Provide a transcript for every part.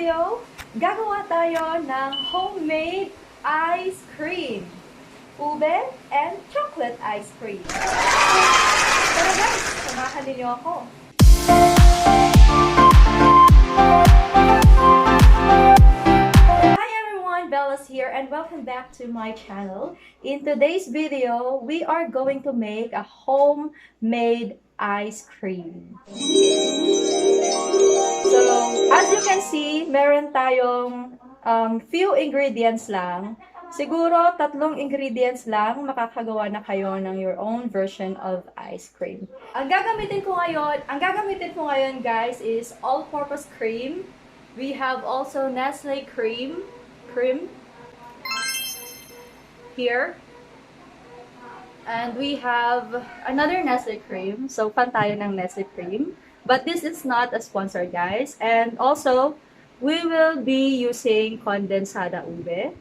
video, gagawa tayo ng homemade ice cream. Ube and chocolate ice cream. Tara guys, samahan ninyo ako. Hi everyone, Bella's here and welcome back to my channel. In today's video, we are going to make a homemade ice cream. So, as you can see, meron tayong few ingredients lang. Siguro, 3 ingredients lang, makakagawa na kayo ng your own version of ice cream. Ang gagamitin ko ngayon guys is all-purpose cream. We have also Nestle cream here. And we have another Nestle cream. So, fan tayo ng Nestle cream. But this is not a sponsor, guys. And also, we will be using condensada ube.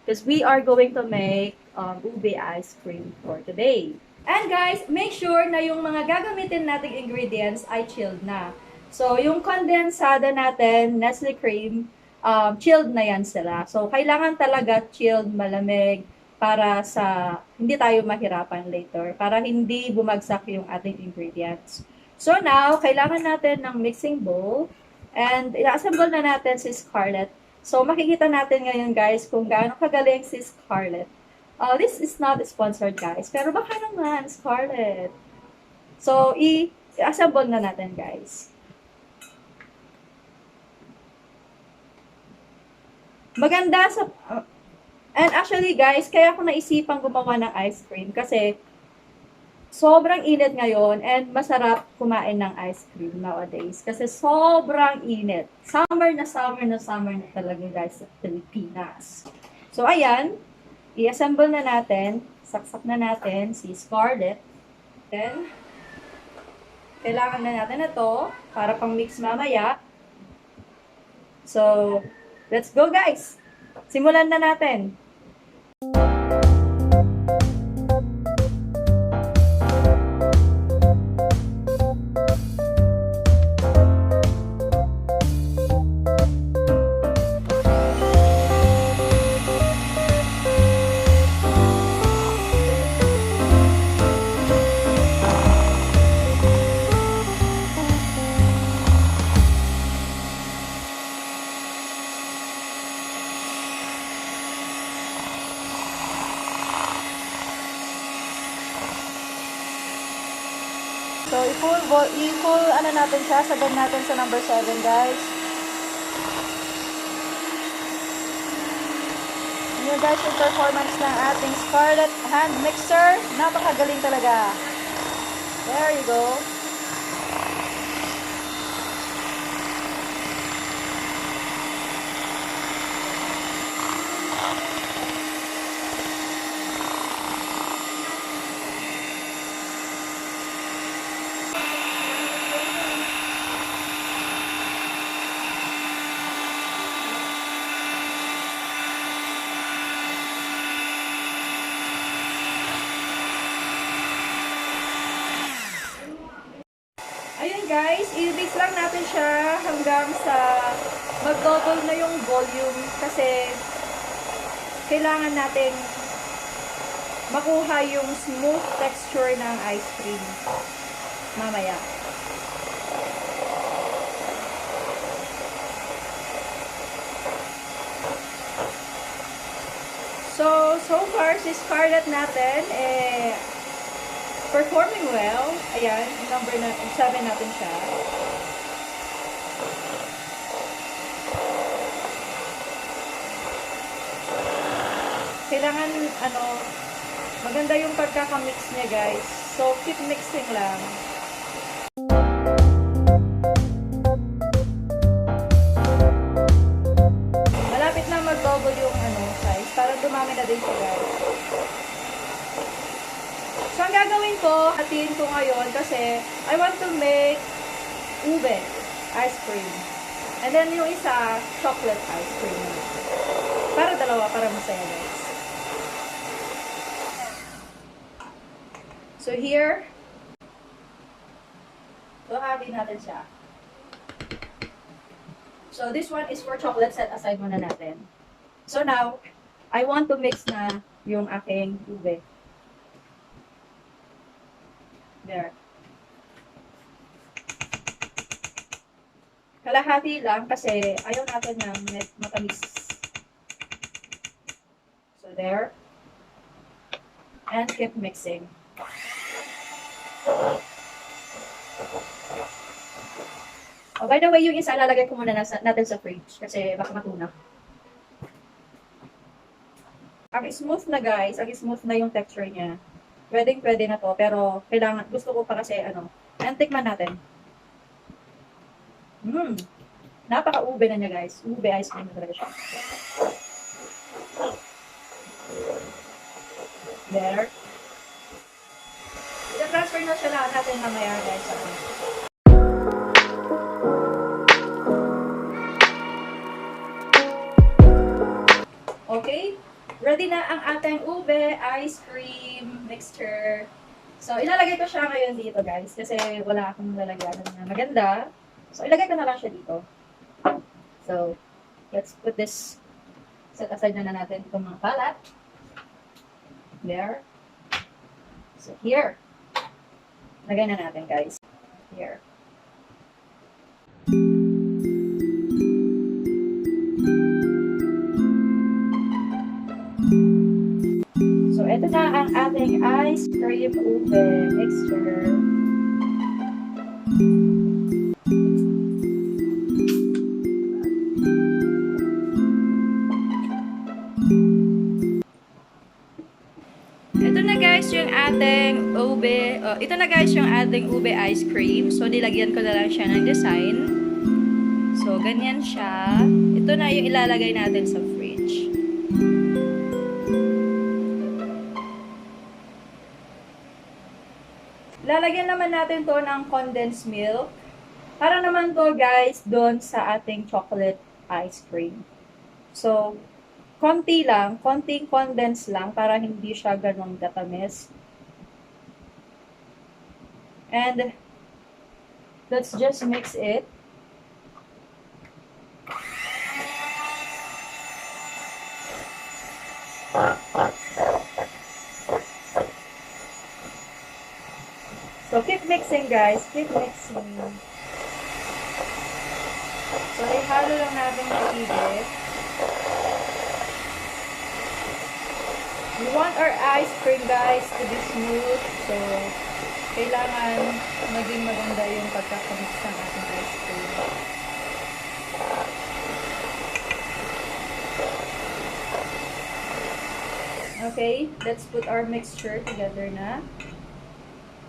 Because we are going to make ube ice cream for today. And guys, make sure na yung mga gagamitin nating ingredients ay chilled na. So, yung condensada natin, Nestle cream, chilled na yan sila. So, kailangan talaga chilled, malamig, para sa hindi tayo mahirapan later. Para hindi bumagsak yung ating ingredients. So now, kailangan natin ng mixing bowl and i-assemble na natin si Scarlett. So makikita natin ngayon guys kung gaano kagaling si Scarlett. This is not sponsored guys, pero baka naman Scarlett. So i-assemble na natin guys. Maganda sa... and actually guys, kaya ako naisipang gumawa ng ice cream kasi sobrang init ngayon and masarap kumain ng ice cream nowadays kasi sobrang init. Summer na talaga guys sa Pilipinas. So ayan, i-assemble na natin, saksak na natin si Scarlett. Then, kailangan na natin ito para pang mix mamaya. So, let's go guys! Simulan na natin! So, i-full ano natin siya, sagad natin sa number 7, guys. Yun guys, yung performance ng ating Scarlett hand mixer. Napakagaling talaga. There you go. Ayun guys, i-mix lang natin siya hanggang sa mag-double na yung volume kasi kailangan natin makuha yung smooth texture ng ice cream mamaya. So far si Scarlett natin performing well. Ayan, number 7 natin siya. Kailangan, maganda yung pagkakamix niya guys. So, keep mixing lang. Malapit na mag-double yung size para dumami na din siya guys. So, ang gagawin ko, hatiin ko ngayon kasi I want to make ube ice cream. And then yung isa, chocolate ice cream. Para dalawa, para masaya guys. So here, tuhagin natin siya. So, this one is for chocolate. Set aside muna natin. So, now, I want to mix na yung aking ube. There. Kalahati lang kasi ayaw natin ng matamis. So, there. And keep mixing. Oh, by the way, yung isa lalagay ko muna natin sa fridge kasi baka matunaw. Ang smooth na guys, ang smooth na yung texture niya. Pwede na to, pero kailangan, gusto ko pa kasi and tikman natin. Napaka-ube na niya guys. Ube ice cream na talaga siya. There. I-transfer na siya lahat natin mamaya guys. Okay, ready na ang ating ube ice cream mixture. So, ilalagay ko siya ngayon dito guys kasi wala akong lalagyan na maganda. So, ilagay ko na lang siya dito. So, let's put this, set aside na natin itong mga kalat. There. So, here. Lagay na natin guys. Here. So, ito na ang ating ice cream ube mixture. Ito na guys yung ating ube, ito na guys yung ating ube ice cream. So, nilagyan ko na lang siya ng design. So, ganyan siya. Ito na yung ilalagay natin sa fridge. Lalagyan naman natin to ng condensed milk. Para naman to guys, doon sa ating chocolate ice cream. So, konting condense lang para hindi siya ganong gatamis. And, let's just mix it. So, keep mixing guys. Keep mixing. So, ihalo lang natin maigit. We want our ice cream guys to be smooth. So, kailangan maging maganda yung pagkakamix ng ating ice cream. Okay, let's put our mixture together na.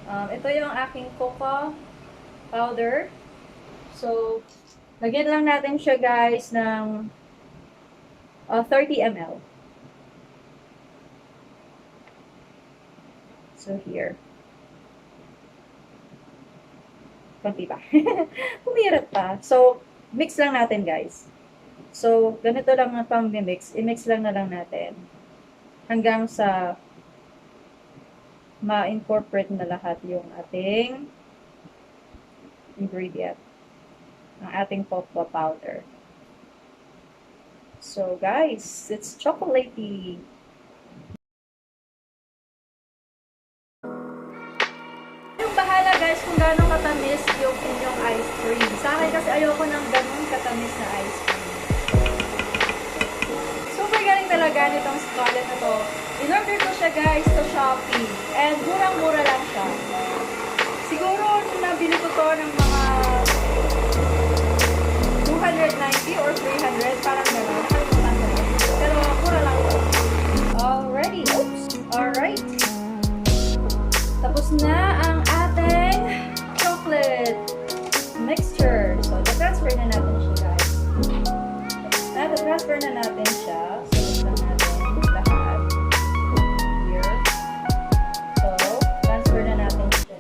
Ito yung aking cocoa powder. So, lagyan lang natin siya guys ng 30 ml. So, here. Kunti pa. Humirap pa. So, mix lang natin guys. So, ganito lang ang pang-mix. I-mix lang na lang natin. Hanggang sa ma-incorporate na lahat yung ating ingredient. Ang ating cocoa powder. So, guys, it's chocolatey. Yung bahala, guys, kung gano'ng katamis yung inyong ice cream. Sa akin kasi ayoko ng gano'ng katamis na ice cream. Super galing talaga nitong scarlet na to. In-order ko siya, guys, sa Shopee. And murang-mura lang siya. Siguro, nabili ko to ng mga 290 or 300. Parang gano'n. Nakalimutan ko rin. Pero, mura lang to. Alrighty. Oops. Alright. Tapos na ang ating chocolate mixture. So, na-transfer na natin siya, guys. Na-transfer na natin siya. So, lang natin lahat. Here. So, transfer na natin siya.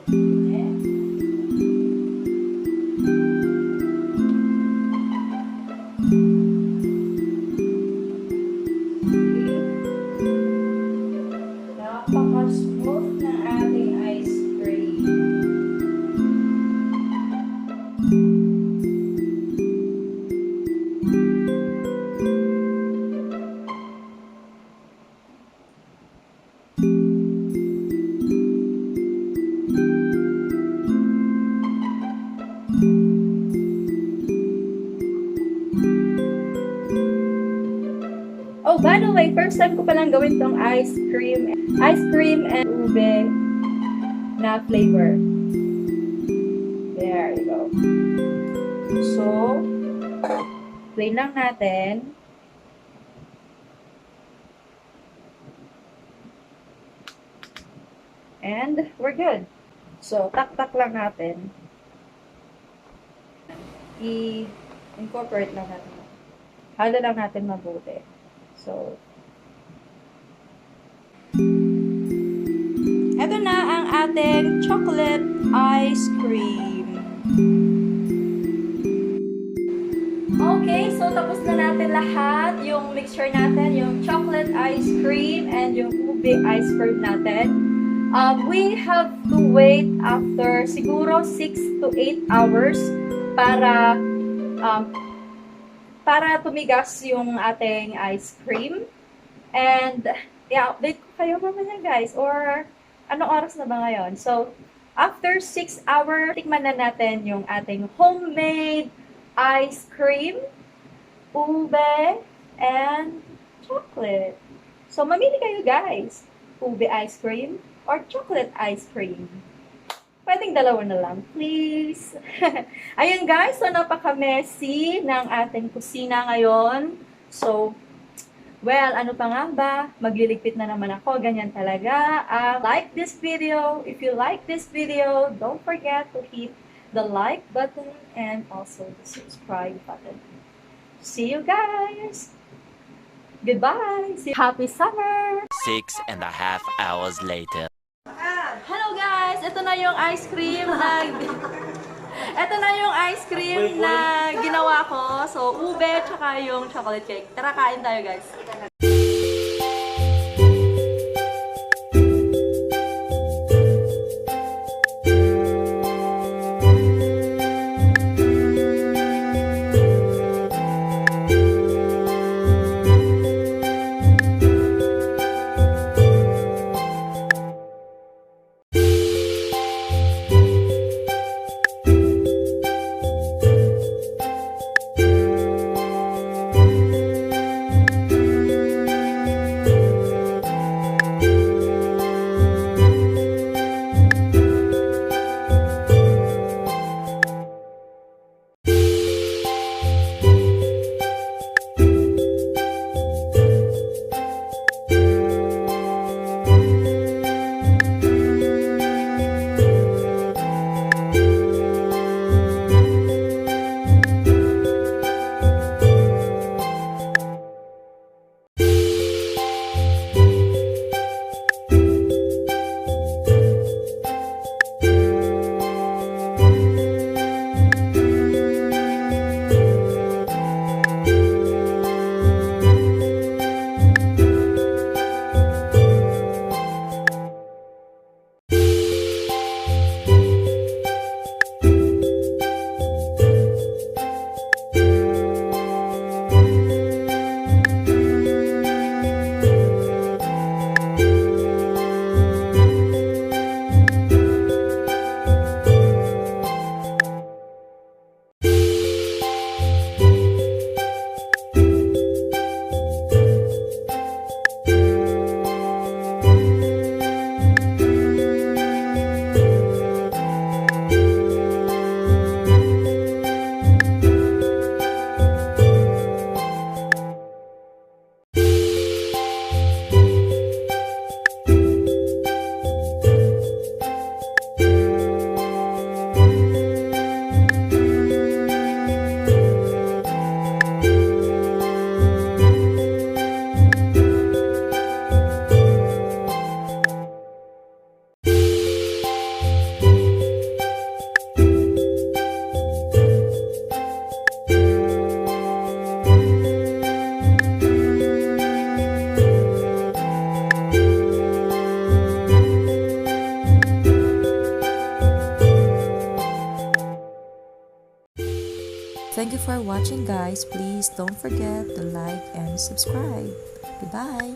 Oh, by the way, first time ko palang gawin tong ice cream. Ice cream and ube na flavor. There you go. So, plain lang natin. And we're good. So, tak-tak lang natin. I-incorporate lang natin. Halo lang natin mabuti. So, eto na ang ating chocolate ice cream. Okay, so tapos na natin lahat. Yung mixture natin, yung chocolate ice cream and yung ube ice cream natin. We have to wait after siguro 6 to 8 hours para tumigas yung ating ice cream. And i-update ko kayo mamaya guys, or anong oras na ba ngayon? So, after 6 hours, tikman na natin yung ating homemade ice cream, ube, and chocolate. So, mamili kayo guys. Ube ice cream or chocolate ice cream. Pwedeng dalawa na lang, please. Ayun guys, so napaka-messy ng ating kusina ngayon. So, well, ano pa nga ba? Magliligpit na naman ako. Ganyan talaga. Like this video. If you like this video, don't forget to hit the like button and also the subscribe button. See you guys! Goodbye! Happy summer! 6.5 hours later. Hello guys! Ito na yung ice cream na... Ito na yung ice cream na ginawa ko. So, ube tsaka yung chocolate cake. Tara, kain tayo guys. Thank you for watching guys. Please don't forget to like and subscribe. Goodbye!